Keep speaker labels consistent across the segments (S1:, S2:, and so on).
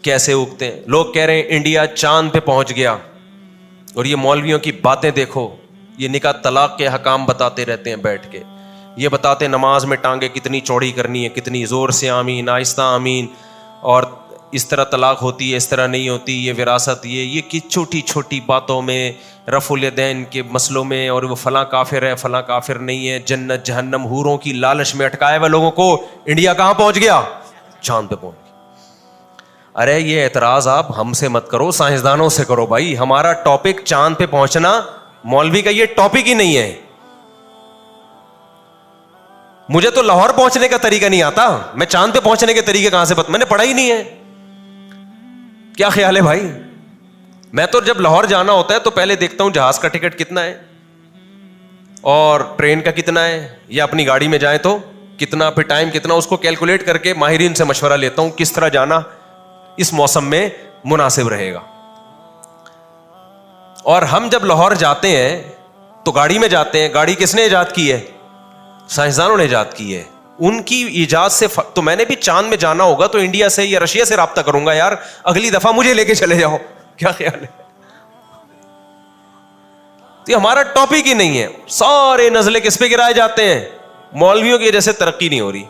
S1: کیسے اگتے ہیں. لوگ کہہ رہے ہیں انڈیا چاند پہ پہنچ گیا, اور یہ مولویوں کی باتیں دیکھو, یہ نکاح طلاق کے حکام بتاتے رہتے ہیں بیٹھ کے, یہ بتاتے ہیں نماز میں ٹانگیں کتنی چوڑی کرنی ہے, کتنی زور سے آمین, آہستہ آمین, اور اس طرح طلاق ہوتی ہے, اس طرح نہیں ہوتی, یہ وراثت, یہ کہ چھوٹی چھوٹی باتوں میں, رفع الیدین کے مسئلوں میں, اور وہ فلاں کافر ہے فلاں کافر نہیں ہے, جنت جہنم حوروں کی لالچ میں اٹکائے ہوئے لوگوں کو انڈیا کہاں پہنچ گیا؟ چاند پہ پہنچ گیا. ارے یہ اعتراض آپ ہم سے مت کرو, سائنسدانوں سے کرو بھائی. ہمارا ٹاپک چاند پہ پہنچنا, مولوی کا یہ ٹاپک ہی نہیں ہے. مجھے تو لاہور پہنچنے کا طریقہ نہیں آتا, میں چاند پہ پہنچنے کے طریقے کہاں سے میں نے پڑھا ہی نہیں ہے. کیا خیال ہے بھائی؟ میں تو جب لاہور جانا ہوتا ہے تو پہلے دیکھتا ہوں جہاز کا ٹکٹ کتنا ہے, اور ٹرین کا کتنا ہے, یا اپنی گاڑی میں جائیں تو کتنا, پھر ٹائم کتنا, اس کو کیلکولیٹ کر کے ماہرین سے مشورہ لیتا ہوں کس طرح جانا اس موسم میں مناسب رہے گا. اور ہم جب لاہور جاتے ہیں تو گاڑی میں جاتے ہیں. گاڑی کس نے ایجاد کی ہے؟ سائنسدانوں نے ایجاد کی ہے. ان کی ایجاد سے تو میں نے بھی چاند میں جانا ہوگا تو انڈیا سے یا رشیا سے رابطہ کروں گا, یار اگلی دفعہ مجھے لے کے چلے جاؤ. کیا خیال ہے؟ تو یہ ہمارا ٹاپک ہی نہیں ہے. سارے نزلے کس پہ گرائے جاتے ہیں؟ مولویوں کی وجہ سے ترقی نہیں ہو رہی.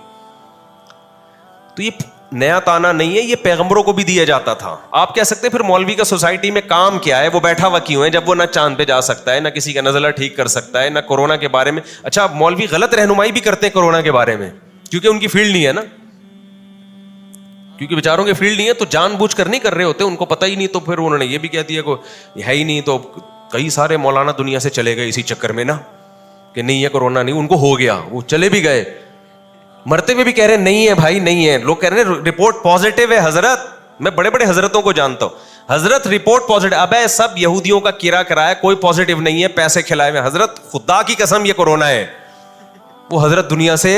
S1: تو یہ نیا تانا نہیں ہے, یہ پیغمبروں کو بھی دیا جاتا تھا. آپ کہہ سکتے ہیں پھر مولوی کا سوسائٹی میں کام کیا ہے, وہ بیٹھا ہوا کیوں ہے جب وہ نہ چاند پہ جا سکتا ہے, نہ کسی کا نزلہ ٹھیک کر سکتا ہے, نہ کورونا کے بارے میں. اچھا مولوی غلط رہنمائی بھی کرتے ہیں کورونا کے بارے میں, کیونکہ ان کی فیلڈ نہیں ہے نا, کیونکہ بیچاروں کی فیلڈ نہیں ہے تو جان بوجھ کر نہیں کر رہے ہوتے, ان کو پتہ ہی نہیں, تو پھر انہوں نے یہ بھی کہہ دیا کہ ہے ہی نہیں. تو کئی سارے مولانا دنیا سے چلے گئے اسی چکر میں نا, کہ نہیں ہے کورونا نہیں, ان کو ہو گیا, وہ چلے بھی گئے. مرتے ہوئے بھی کہہ رہے ہیں نہیں ہے بھائی نہیں ہے. لوگ کہہ رہے ہیں رپورٹ پازیٹیو ہے. حضرت میں بڑے بڑے حضرتوں کو جانتا ہوں, حضرت رپورٹ پازیٹیو, اب ہے سب یہودیوں کا کرا کرایا, کوئی پازیٹیو نہیں ہے, پیسے کھلائے ہوئے. حضرت خدا کی قسم یہ کورونا ہے. وہ حضرت دنیا سے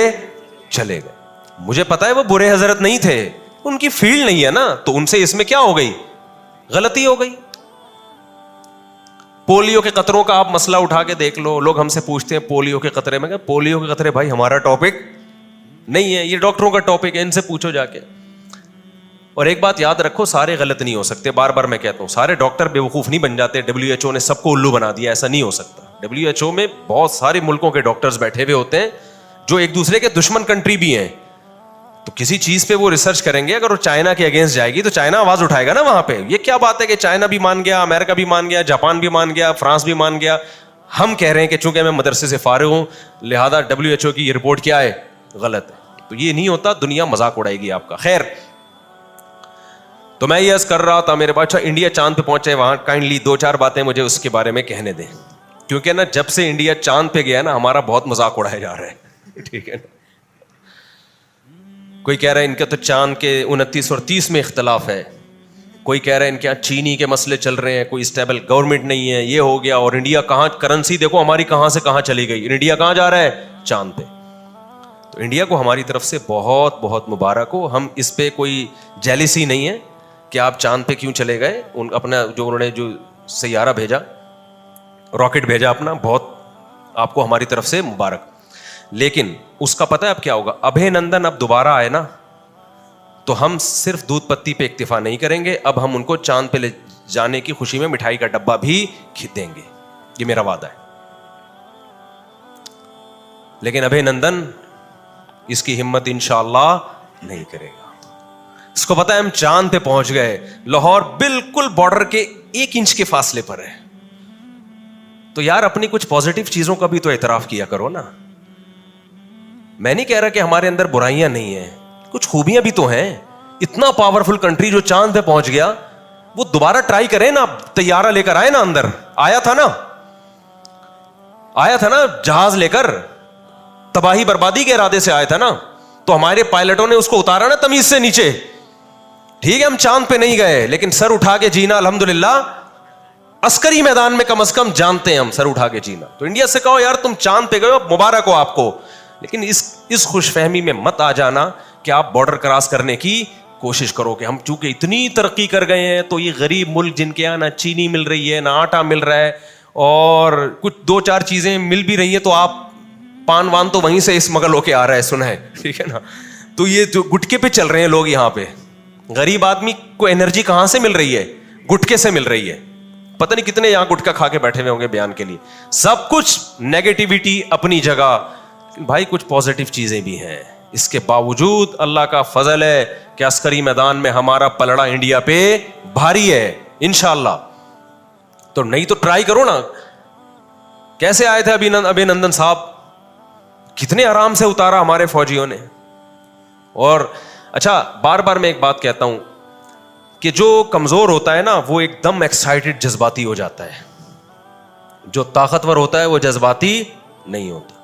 S1: چلے گئے. مجھے پتا ہے وہ برے حضرت نہیں تھے, ان کی فیلڈ نہیں ہے نا, تو ان سے اس میں کیا ہو گئی, غلطی ہو گئی. پولیو کے قطروں کا آپ مسئلہ اٹھا کے دیکھ لو. لوگ ہم سے پوچھتے ہیں پولیو کے قطرے, میں کہ پولیو کے قطرے بھائی ہمارا ٹاپک نہیں ہے, یہ ڈاکٹروں کا ٹاپک ہے, ان سے پوچھو جا کے. اور ایک بات یاد رکھو, سارے غلط نہیں ہو سکتے. بار بار میں کہتا ہوں سارے ڈاکٹر بے وقوف نہیں بن جاتے. WHO نے سب کو الو بنا دیا, ایسا نہیں ہو سکتا. WHO میں بہت سارے ملکوں کے ڈاکٹرز بیٹھے ہوئے ہوتے ہیں جو ایک دوسرے کے دشمن کنٹری بھی ہیں. تو کسی چیز پہ وہ ریسرچ کریں گے, اگر وہ چائنا کے اگینسٹ جائے گی تو چائنا آواز اٹھائے گا نا وہاں پہ. یہ کیا بات ہے کہ چائنا بھی مان گیا, امریکہ بھی مان گیا, جاپان بھی مان گیا, فرانس بھی مان گیا. ہم کہہ رہے ہیں کہ چونکہ میں مدرسے سے فارغ ہوں لہذا WHO کی یہ رپورٹ کیا ہے, غلط ہے. تو یہ نہیں ہوتا, دنیا مذاق اڑائے گی آپ کا. خیر, تو میں یہ عرض کر رہا تھا میرے بادشاہ انڈیا چاند پہ پہنچے, وہاں کائنڈلی 2-4 باتیں مجھے اس کے بارے میں کہنے دیں, کیونکہ نا جب سے انڈیا چاند پہ گیا نا ہمارا بہت مذاق اڑایا جا رہا ہے. ٹھیک ہے نا, کوئی کہہ رہا ہے ان کا تو چاند کے 29 اور 30 میں اختلاف ہے, کوئی کہہ رہا ہے ان کے یہاں چینی کے مسئلے چل رہے ہیں, کوئی اسٹیبل گورنمنٹ نہیں ہے, یہ ہو گیا. اور انڈیا کہاں, کرنسی دیکھو ہماری کہاں سے کہاں چلی گئی, انڈیا کہاں جا رہا ہے, چاند پہ. تو انڈیا کو ہماری طرف سے بہت بہت مبارک ہو. ہم اس پہ کوئی جیلسی نہیں ہے کہ آپ چاند پہ کیوں چلے گئے. اپنا جو انہوں نے جو سیارہ بھیجا, راکٹ بھیجا اپنا, بہت آپ کو ہماری طرف سے مبارک. لیکن اس کا پتہ ہے اب کیا ہوگا, ابھے نندن اب دوبارہ آئے نا تو ہم صرف دودھ پتی پہ اکتفا نہیں کریں گے, اب ہم ان کو چاند پہ لے جانے کی خوشی میں مٹھائی کا ڈبہ بھی دیں گے. یہ میرا وعدہ ہے. لیکن ابھے نندن اس کی ہمت انشاءاللہ نہیں کرے گا. اس کو پتا ہے ہم چاند پہ پہنچ گئے, لاہور بالکل بارڈر کے 1 انچ کے فاصلے پر ہے. تو یار اپنی کچھ پازیٹیو چیزوں کا بھی تو اعتراف کیا کرو نا. میں نہیں کہہ رہا کہ ہمارے اندر برائیاں نہیں ہیں, کچھ خوبیاں بھی تو ہیں. اتنا پاورفل کنٹری جو چاند پہ پہنچ گیا, وہ دوبارہ ٹرائی کرے نا, طیارہ لے کر آئے نا, اندر آیا تھا نا جہاز لے کر, تباہی بربادی کے ارادے سے آیا تھا نا, تو ہمارے پائلٹوں نے اس کو اتارا نا تمیز سے نیچے. ٹھیک ہے ہم چاند پہ نہیں گئے لیکن سر اٹھا کے جینا الحمدللہ عسکری میدان میں کم از کم جانتے ہیں ہم سر اٹھا کے جینا. تو انڈیا سے کہو یار تم چاند پہ گئے ہو, مبارک ہو آپ کو, لیکن اس خوش فہمی میں مت آ جانا کہ آپ بارڈر کراس کرنے کی کوشش کرو کہ ہم چونکہ اتنی ترقی کر گئے ہیں تو یہ غریب ملک جن کے یہاں نہ چینی مل رہی ہے, نہ آٹا مل رہا ہے, اور کچھ 2-4 چیزیں مل بھی رہی ہیں تو آپ پان وان تو وہیں سے اسمگل ہو کے آ رہا ہے, سنا ہے, ٹھیک ہے نا. تو یہ جو گٹکے پہ چل رہے ہیں لوگ یہاں پہ, غریب آدمی کو انرجی کہاں سے مل رہی ہے؟ گٹکے سے مل رہی ہے. پتہ نہیں کتنے یہاں گٹکا کھا کے بیٹھے ہوئے ہوں گے بیان کے لیے. سب کچھ نیگیٹیوٹی اپنی جگہ, بھائی کچھ پازیٹیو چیزیں بھی ہیں. اس کے باوجود اللہ کا فضل ہے کہ عسکری میدان میں ہمارا پلڑا انڈیا پہ بھاری ہے انشاءاللہ. تو نہیں تو ٹرائی کرو نا. کیسے آئے تھے ابھینندن صاحب, کتنے آرام سے اتارا ہمارے فوجیوں نے. اور اچھا بار بار میں ایک بات کہتا ہوں کہ جو کمزور ہوتا ہے نا وہ ایک دم ایکسائٹڈ جذباتی ہو جاتا ہے, جو طاقتور ہوتا ہے وہ جذباتی نہیں ہوتا.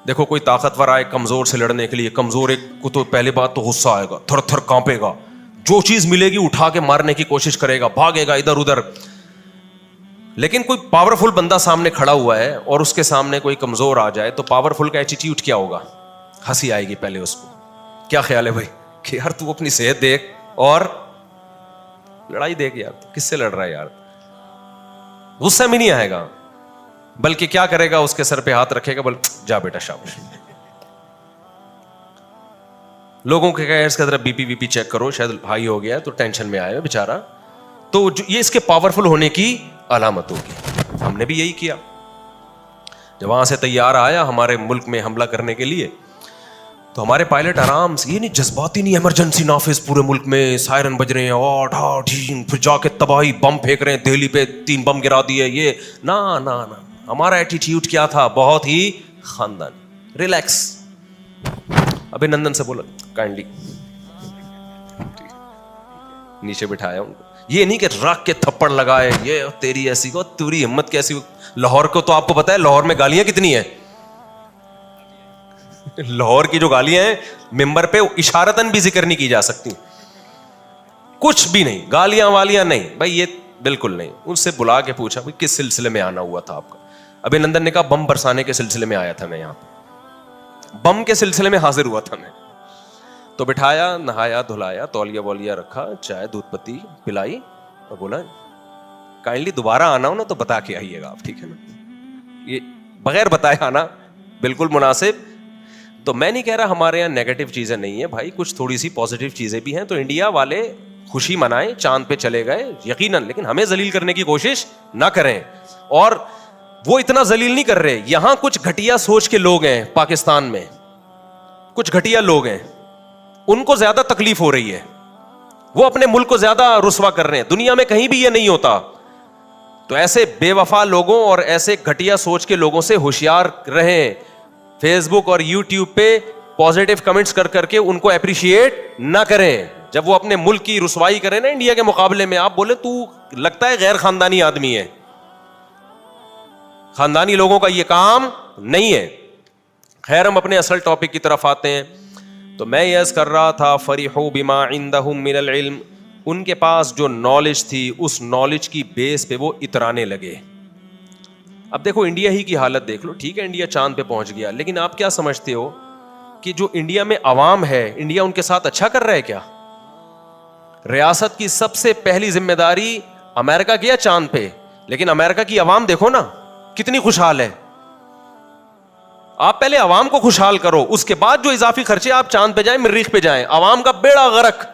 S1: دیکھو کوئی طاقتور آئے کمزور سے لڑنے کے لیے, کمزور ایک کو تو پہلی بات تو غصہ آئے گا, تھر تھر کانپے گا, جو چیز ملے گی اٹھا کے مارنے کی کوشش کرے گا, بھاگے گا ادھر ادھر. لیکن کوئی پاورفل بندہ سامنے کھڑا ہوا ہے اور اس کے سامنے کوئی کمزور آ جائے تو پاورفل کا ایٹیٹیوڈ کیا ہوگا؟ ہنسی آئے گی پہلے اس کو. کیا خیال ہے بھائی کہ یار تو اپنی صحت دیکھ اور لڑائی دیکھ, یار کس سے لڑ رہا ہے یار. غصہ میں نہیں آئے گا, بلکہ کیا کرے گا, اس کے سر پہ ہاتھ رکھے گا, بول جا بیٹا شاباش. لوگوں کے کہا اس کا ذرا بی پی چیک کرو, شاید ہائی ہو گیا تو ٹینشن میں آیا بیچارہ. تو یہ اس کے پاورفل ہونے کی علامت ہوگی. ہم نے بھی یہی کیا. جب وہاں سے تیار آیا ہمارے ملک میں حملہ کرنے کے لیے تو ہمارے پائلٹ آرام سے, یہ نہیں جذباتی نہیں, ایمرجنسی نافذ پورے ملک میں سائرن بج رہے ہیں, پھر جا کے تباہی بم پھینک رہے ہیں, دہلی پہ 3 بم گرا دیے, یہ نہ. ہمارا ایٹیٹیوڈ کیا تھا؟ بہت ہی خاندانی, ریلیکس. ابھینندن سے بولا کائنڈلی نیچے بٹھایا ان کو. یہ نہیں کہ رکھ کے تھپڑ لگائے, یہ تیری ایسی کو, تیری ہمت کیسی. لاہور کو تو آپ کو پتا ہے لاہور میں گالیاں کتنی ہیں. لاہور کی جو گالیاں ہیں ممبر پہ اشارتاً بھی ذکر نہیں کی جا سکتی. کچھ بھی نہیں, گالیاں والیاں نہیں بھائی, یہ بالکل نہیں. ان سے بلا کے پوچھا بھائی کس سلسلے میں آنا ہوا تھا آپ کا؟ ابھینندن نے کہا بم برسانے کے سلسلے میں آیا تھا میں, یہاں پہ بم کے سلسلے میں حاضر ہوا تھا میں. تو بٹھایا, نہایا دھلایا, تولیہ وولیا رکھا, چائے دودھ پتی پلائی اور بولا کائنڈلی دوبارہ آنا ہو نا تو بتا کے آئیے گا آپ, ٹھیک ہے نا. یہ بغیر بتائے آنا بالکل مناسب. تو میں نہیں کہہ رہا ہمارے یہاں نیگیٹو چیزیں نہیں ہیں بھائی, کچھ تھوڑی سی پازیٹیو چیزیں بھی ہیں. تو انڈیا والے خوشی منائیں, چاند پہ چلے گئے یقیناً, لیکن ہمیں ذلیل کرنے کی کوشش نہ کریں. اور وہ اتنا ذلیل نہیں کر رہے. یہاں کچھ گھٹیا سوچ کے لوگ ہیں پاکستان میں, کچھ گھٹیا لوگ ہیں, ان کو زیادہ تکلیف ہو رہی ہے, وہ اپنے ملک کو زیادہ رسوا کر رہے ہیں. دنیا میں کہیں بھی یہ نہیں ہوتا. تو ایسے بے وفا لوگوں اور ایسے گھٹیا سوچ کے لوگوں سے ہوشیار رہیں. فیس بک اور یوٹیوب پہ پازیٹیو کمنٹس کر کر کے ان کو اپریشیٹ نہ کریں. جب وہ اپنے ملک کی رسوائی کریں نا انڈیا کے مقابلے میں, آپ بولے تو لگتا ہے غیر خاندانی آدمی ہے. خاندانی لوگوں کا یہ کام نہیں ہے. خیر ہم اپنے اصل ٹاپک کی طرف آتے ہیں. تو میں یہ عرض کر رہا تھا فرحوا بما عندهم من العلم, ان کے پاس جو نالج تھی اس نالج کی بیس پہ وہ اترانے لگے. اب دیکھو انڈیا ہی کی حالت دیکھ لو, ٹھیک ہے انڈیا چاند پہ پہنچ گیا, لیکن آپ کیا سمجھتے ہو کہ جو انڈیا میں عوام ہے انڈیا ان کے ساتھ اچھا کر رہا ہے کیا؟ ریاست کی سب سے پہلی ذمہ داری, امریکہ گیا چاند پہ, لیکن امریکہ کی عوام دیکھو نا کتنی خوشحال ہے. آپ پہلے عوام کو خوشحال کرو, اس کے بعد جو اضافی خرچے آپ چاند پہ جائیں, مریخ پہ جائیں. عوام کا بیڑا غرق.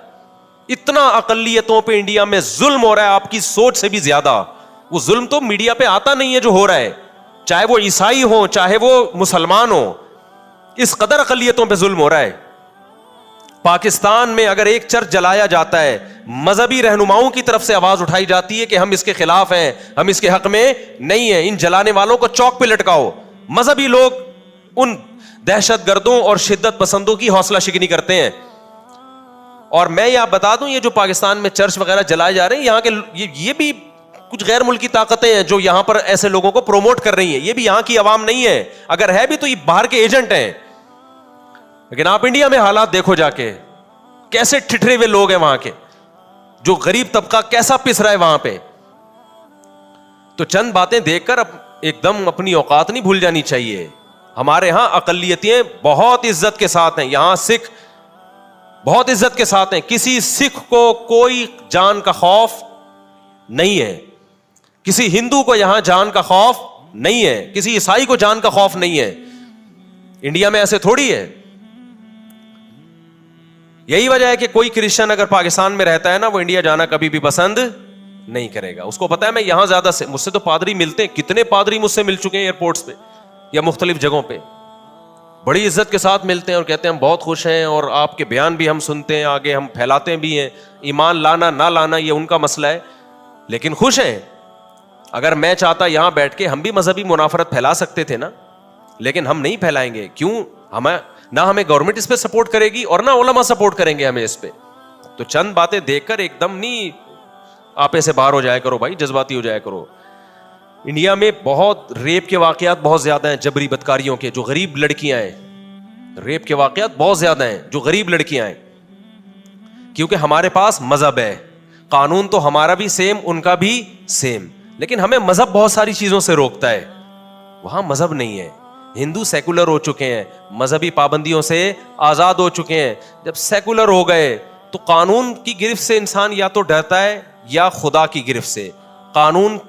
S1: اتنا اقلیتوں پہ انڈیا میں ظلم ہو رہا ہے آپ کی سوچ سے بھی زیادہ. وہ ظلم تو میڈیا پہ آتا نہیں ہے جو ہو رہا ہے, چاہے وہ عیسائی ہو چاہے وہ مسلمان ہو, اس قدر اقلیتوں پہ ظلم ہو رہا ہے. پاکستان میں اگر ایک چرچ جلایا جاتا ہے, مذہبی رہنماؤں کی طرف سے آواز اٹھائی جاتی ہے کہ ہم اس کے خلاف ہیں, ہم اس کے حق میں نہیں ہیں, ان جلانے والوں کو چوک پہ لٹکاؤ. مذہبی لوگ ان دہشت گردوں اور شدت پسندوں کی حوصلہ شکنی کرتے ہیں. اور میں یہ آپ بتا دوں, یہ جو پاکستان میں چرچ وغیرہ جلائے جا رہے ہیں, یہاں کے یہ بھی کچھ غیر ملکی طاقتیں ہیں جو یہاں پر ایسے لوگوں کو پروموٹ کر رہی ہیں. یہ بھی یہاں کی عوام نہیں ہے, اگر ہے بھی تو یہ باہر کے ایجنٹ ہیں. لیکن آپ انڈیا میں حالات دیکھو جا کے, کیسے ٹھٹرے ہوئے لوگ ہیں وہاں کے, جو غریب طبقہ کیسا پس رہا ہے وہاں پہ. تو چند باتیں دیکھ کر اب ایک دم اپنی اوقات نہیں بھول جانی چاہیے. ہمارے ہاں اقلیتیں بہت عزت کے ساتھ ہیں, یہاں سکھ بہت عزت کے ساتھ ہیں. کسی سکھ کو کوئی جان کا خوف نہیں ہے, کسی ہندو کو یہاں جان کا خوف نہیں ہے, کسی عیسائی کو جان کا خوف نہیں ہے. انڈیا میں ایسے تھوڑی ہے. یہی وجہ ہے کہ کوئی کرسچن اگر پاکستان میں رہتا ہے نا, وہ انڈیا جانا کبھی بھی پسند نہیں کرے گا. اس کو پتا ہے میں یہاں زیادہ سے, مجھ سے تو پادری ملتے ہیں, کتنے پادری مجھ سے مل چکے ہیں ایئرپورٹس پہ یا مختلف جگہوں پہ, بڑی عزت کے ساتھ ملتے ہیں اور کہتے ہیں ہم بہت خوش ہیں اور آپ کے بیان بھی ہم سنتے ہیں, آگے ہم پھیلاتے بھی ہیں. ایمان لانا نہ لانا یہ ان کا مسئلہ ہے, لیکن خوش ہیں. اگر میں چاہتا یہاں بیٹھ کے, ہم بھی مذہبی منافرت پھیلا سکتے تھے نا, لیکن ہم نہیں پھیلائیں گے. کیوں؟ نہ ہمیں گورنمنٹ اس پہ سپورٹ کرے گی اور نہ علماء سپورٹ کریں گے ہمیں اس پہ. تو چند باتیں دیکھ کر ایک دم نہیں آپے سے باہر ہو جایا کرو بھائی, جذباتی ہو جایا کرو. انڈیا میں بہت ریپ کے واقعات بہت زیادہ ہیں, جبری بدکاریوں کے, جو غریب لڑکیاں ہیں. ریپ کے واقعات بہت زیادہ ہیں جو غریب لڑکیاں ہیں, کیونکہ ہمارے پاس مذہب ہے. قانون تو ہمارا بھی سیم, ان کا بھی سیم, لیکن ہمیں مذہب بہت ساری چیزوں سے روکتا ہے. وہاں مذہب نہیں ہے. ہندو سیکولر ہو چکے ہیں, مذہبی پابندیوں سے آزاد ہو چکے ہیں. جب سیکولر ہو گئے تو قانون کی گرفت سے انسان یا تو ڈرتا ہے یا خدا کی گرفت سے. قانون کی